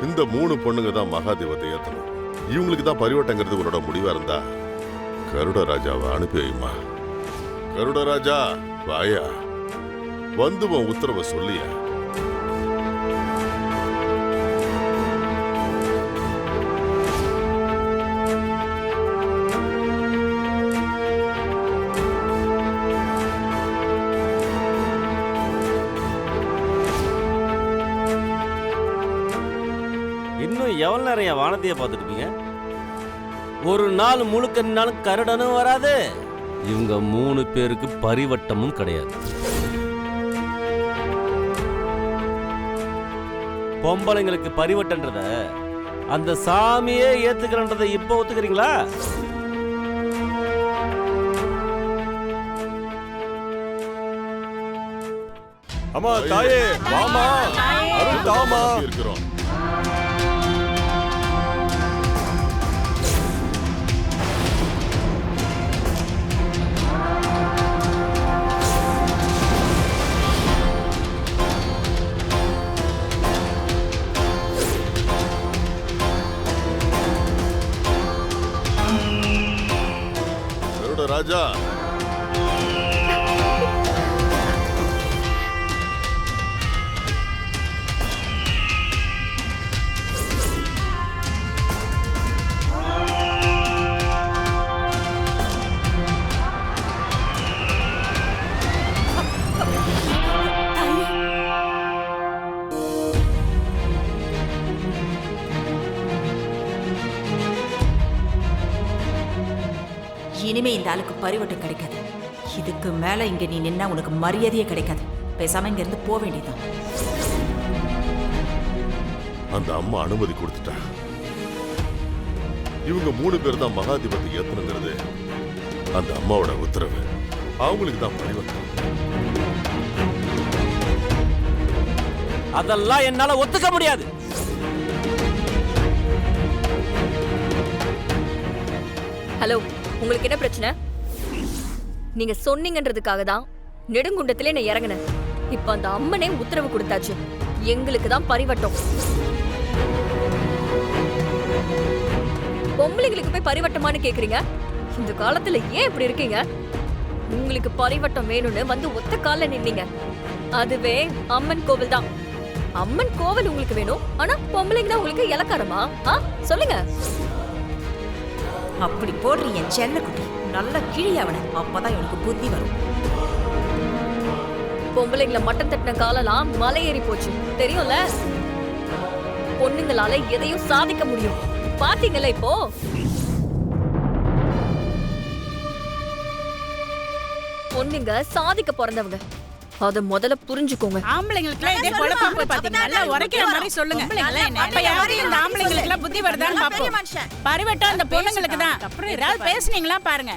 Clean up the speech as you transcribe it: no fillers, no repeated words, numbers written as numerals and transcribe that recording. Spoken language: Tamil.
இந்த 3 பொண்ணுங்க தான் மகாதேவத்தை ஏத்தணும். இவங்களுக்கு தான் பரிவட்டங்கிறது உன்னோட முடிவா இருந்தா கருடராஜாவை அனுப்பி வைமா. கருடராஜா வாயா, வந்து உன் உத்தரவை சொல்லியா. இன்னும் எவ்வளவு நேரம் வானத்தையே பார்த்துருப்பீங்க? ஒரு நாள் முழுக்க நின்னாலும் கருடனும் வராது, இவங்க 3 பேருக்கு பரிவட்டமும் கிடையாது. பொம்பளைங்களுக்கு பரிவட்டன்றத அந்த சாமியே ஏத்துக்கிறன்றதை இப்ப ஒத்துக்கிறீங்களா? அம்மா தாயே வாமா, அருள் தாமா இருக்கிறோம். ராஜா, இனிமே இந்த ஆளுக்கு பரிவட்டம் கிடைக்காது. இதுக்கு மேல இங்க நீ நின்னா உனக்கு மரியாதையே கிடைக்காது. பேசாம இங்க இருந்து போக வேண்டியதான். அந்த அம்மா அனுமதி கொடுத்துட்டா. இவங்க 3 பேர் தான் மகாதிபதி ஏத்தணுங்கிறது அந்த அம்மாவோட உத்தரவு. அவங்களுக்கு தான் பரிவட்டம். அதெல்லாம் என்னால ஒத்துக்க முடியாது. ஹலோ, உங்களுக்கு என்ன பிரச்சனை? நீங்க சொன்னீங்கன்றதுக்காக தான் நெடுங்குண்டத்திலே நான் இறங்கினேன். இப்ப அந்த அம்மனே உத்தரவு கொடுத்தாச்சு, எங்களுக்கு தான் பரிவட்டம். பொம்பளைங்களுக்கு போய் பரிவட்டமானு கேக்குறீங்க? இந்த காலத்துல ஏன் இப்படி இருக்கீங்க? உங்களுக்கு பரிவட்டம் வேணும்னு வந்து ஒத்த கால்ல நின்னீங்க. அதுவே அம்மன் கோவில் தான். அம்மன் கோவில் உங்களுக்கு வேணும், ஆனா பொம்பளைங்க தான் உங்களுக்கு இலக்காரமா? சொல்லுங்க. அப்படி போடுறீ என் செல்ல குட்டி, நல்ல கிழி அவனை. அப்பதான் எனக்கு புத்தி வரும். பொம்பளைங்களை மட்டம் தட்டின காலெல்லாம் மலை ஏறி போச்சு, தெரியும்ல? பொண்ணுங்களால எதையும் சாதிக்க முடியும், பாத்தீங்களா? இப்போ பொண்ணுங்க சாதிக்க பிறந்தவங்க, அத முதல்ல புரிஞ்சுக்கோங்க. ஆம்பளைங்களுக்குலாம் இதே குழப்பம் பாத்தீங்க. நல்லா உரைக்கிற மாதிரி சொல்லுங்க. அப்ப யாரும் இந்த ஆம்பளைங்களுக்குலாம் புத்தி வருதான்னு பாப்போம். பரிவட்டம் இந்த பொண்ணுங்களுக்கு தான். ஏதாவது பேசுனீங்களா பாருங்க.